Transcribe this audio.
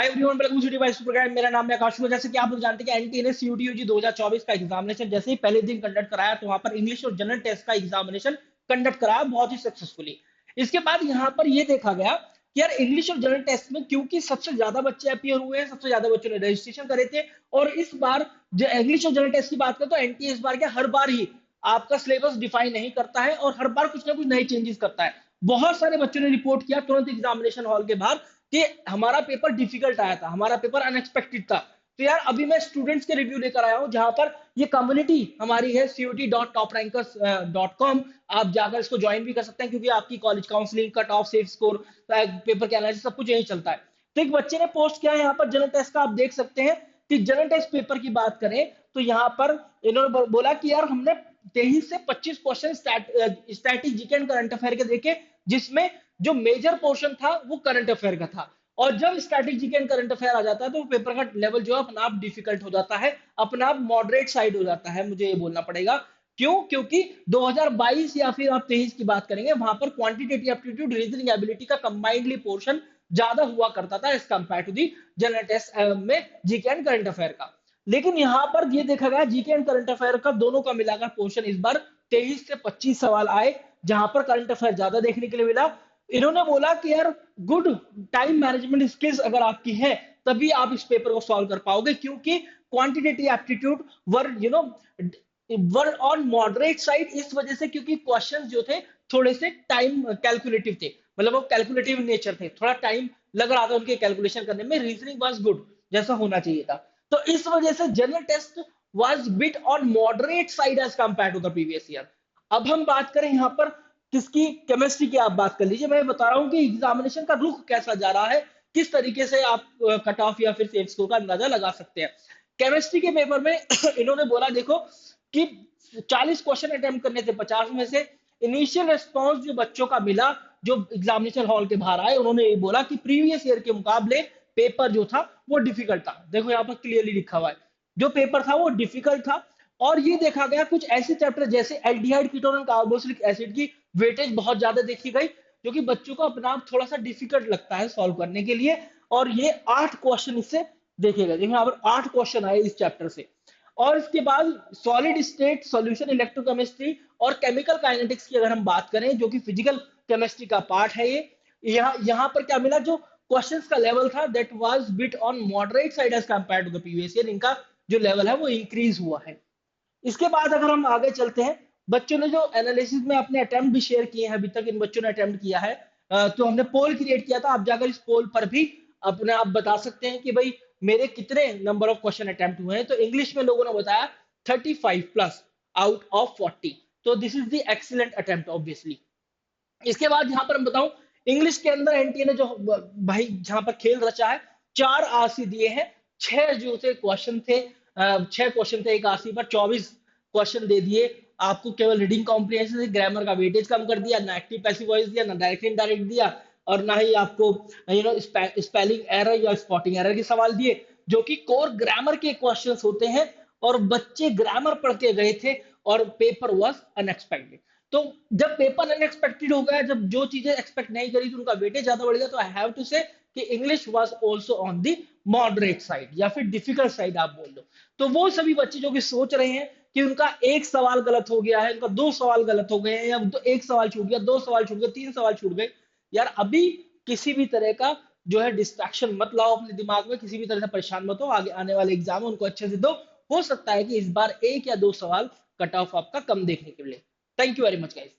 Hi everyone, welcome to device program. मेरा नाम है आकाश। जैसे कि आप लोग जानते हैं कि एनटीए ने सीयूटी यूजी 2024 का एग्जामिनेशन जैसे ही पहले दिन कंडक्ट कराया, तो वहां पर इंग्लिश और जनरल टेस्ट का एग्जामिनेशन कंडक्ट कराया बहुत ही सक्सेसफुली। इसके बाद यहाँ पर ये देखा गया कि यार इंग्लिश और जनरल टेस्ट में क्योंकि सबसे ज्यादा बच्चे अपीयर हुए हैं, सबसे ज्यादा बच्चों ने रजिस्ट्रेशन करे थे, और इस बार जो इंग्लिश और जनरल टेस्ट की बात करें तो एनटीए इस बार क्या हर बार ही आपका सिलेबस डिफाइन नहीं करता है और हर बार कुछ ना कुछ नए चेंजेस करता है। बहुत सारे बच्चों ने रिपोर्ट किया तुरंत एग्जामिनेशन हॉल के बाहर कि हमारा पेपर डिफिकल्ट आया था, हमारा पेपर अनएक्सपेक्टेड था। तो यार अभी मैं स्टूडेंट्स के रिव्यू लेकर आया हूं, जहां पर ये कम्युनिटी हमारी है CUT.toprankers.com। आप जाकर इसको ज्वाइन भी कर सकते हैं, क्योंकि आपकी college counselling, cut off, safe score, paper के एनालिसिस सब कुछ यही चलता है। तो एक बच्चे ने पोस्ट किया है यहाँ पर जनरल टेस्ट का, आप देख सकते हैं कि जनरल टेस्ट पेपर की बात करें तो यहाँ पर इन्होंने बोला कि यार हमने 23 से 25 question strategic and current affair के देखे, जिसमें जो मेजर पोर्शन था वो करंट अफेयर का था। और जब स्ट्रैटेजिक एंड करंट अफेयर आ जाता है तो पेपर का लेवल जो है अपना आप डिफिकल्ट हो जाता है, अपना आप मॉडरेट साइड हो जाता है, मुझे ये बोलना पड़ेगा। क्यों? क्योंकि 2022 या फिर आप 23 की बात करेंगे, वहां पर क्वांटिटेटिव एप्टीट्यूड, रीजनिंग एबिलिटी का कंबाइंडली पोर्शन ज्यादा हुआ करता था as compare to the general test में जीके एंड करंट अफेयर का। लेकिन यहां पर ये देखा गया जीके एंड करंट अफेयर का दोनों का मिलाकर पोर्शन इस बार 23 से 25 सवाल आए, जहां पर करंट अफेयर ज्यादा देखने के लिए मिला। इन्होंने बोला कि यार गुड टाइम मैनेजमेंट स्किल्स अगर आपकी है तभी आप इस पेपर को सॉल्व कर पाओगे, क्योंकि quantitative aptitude were were on moderate side, इस वजह से क्योंकि क्वेश्चंस जो थे थोड़े से टाइम कैलकुलेटिव थे, मतलब वो कैलकुलेटिव नेचर थे, थोड़ा टाइम लग रहा था उनके कैलकुलेशन करने में। रीजनिंग वाज गुड जैसा होना चाहिए था, तो इस वजह से general test was bit on moderate side as compare to the previous year. अब हम बात करें यहाँ पर किसकी, केमिस्ट्री की आप बात कर लीजिए। मैं बता रहा हूं कि एग्जामिनेशन का रुख कैसा जा रहा है, किस तरीके से आप कट ऑफ या फिर सेफ स्कोर का अंदाजा लगा सकते हैं। केमिस्ट्री के पेपर में इन्होंने बोला देखो कि 40 क्वेश्चन अटेम्प्ट करने थे 50 में से, इनिशियल रिस्पॉन्स जो बच्चों का मिला, जो एग्जामिनेशन हॉल के बाहर आए, उन्होंने ये बोला कि प्रीवियस ईयर के मुकाबले पेपर जो था वो डिफिकल्ट था। देखो यहाँ पर क्लियरली लिखा हुआ है, जो पेपर था वो डिफिकल्ट था। और ये देखा गया कुछ ऐसे चैप्टर जैसे एल्डिहाइड कीटोन और कार्बोक्सिलिक एसिड की वेटेज बहुत ज्यादा देखी गई, जो कि बच्चों को अपना आप थोड़ा सा डिफिकल्ट लगता है सॉल्व करने के लिए। और ये 8 क्वेश्चन इससे देखे गए, देखिए यहाँ पर 8 क्वेश्चन आए इस चैप्टर से। और इसके बाद सॉलिड स्टेट सॉल्यूशन इलेक्ट्रोकेमिस्ट्री और केमिकल काइनेटिक्स की अगर हम बात करें, जो कि फिजिकल केमिस्ट्री का पार्ट है, ये यहाँ पर क्या मिला, जो क्वेश्चंस का लेवल था that was bit on moderate side as compare to the previous year, इनका जो लेवल है वो इंक्रीज हुआ है। इसके बाद अगर हम आगे चलते हैं, बच्चों ने जो एनालिसिस में अपने अटेम्प्ट भी शेयर किए हैं, अभी तक इन बच्चों ने अटेम्प्ट किया है। तो हमने पोल क्रिएट किया था, आप जाकर इस पोल पर भी अपने आप बता सकते हैं कि भाई मेरे कितने नंबर ऑफ क्वेश्चन अटेम्प्ट हुए हैं। तो इंग्लिश में लोगों ने बताया 35 प्लस आउट ऑफ 40। तो this is the excellent attempt obviously. इसके बाद यहाँ पर हम बताऊं, इंग्लिश के अंदर एनटीए ने जो भाई जहां पर खेल रचा है, 4 आरसी दिए हैं, 6 जो थे क्वेश्चन थे, 6 क्वेश्चन थे एक आरसी पर, 24 क्वेश्चन दे दिए आपको। केवल रीडिंग कॉम्प्रिहेंशन से ग्रामर का वेटेज कम कर दिया, ना एक्टिव पैसिव वॉइस दिया, ना डायरेक्ट इनडायरेक्ट दिया, और ना ही आपको स्पेलिंग एरर या स्पॉटिंग एरर के सवाल दिए, जो कि कोर ग्रामर के क्वेश्चंस होते हैं। और बच्चे ग्रामर पढ़ के गए थे और पेपर वाज अनएक्सपेक्टेड। तो जब पेपर अनएक्सपेक्टेड हो गया, जब जो चीजें एक्सपेक्ट नहीं करी थी उनका वेटेज ज्यादा बढ़ गया, तो आई हैव टू से कि English was also on the moderate side या फिर डिफिकल्ट साइड आप बोल लो। तो वो सभी बच्चे जो कि सोच रहे हैं कि उनका एक सवाल गलत हो गया है, उनका 2 सवाल गलत हो गए हैं, या तो एक सवाल छूट गया, 2 सवाल छूट गए, 3 सवाल छूट गए, यार अभी किसी भी तरह का जो है डिस्ट्रैक्शन मत लाओ अपने दिमाग में, किसी भी तरह से परेशान मत हो। आगे आने वाले एग्जाम उनको अच्छे से दो, हो सकता है कि इस बार 1 या 2 सवाल कट ऑफ आपका कम देखने के लिए। Thank you very much guys.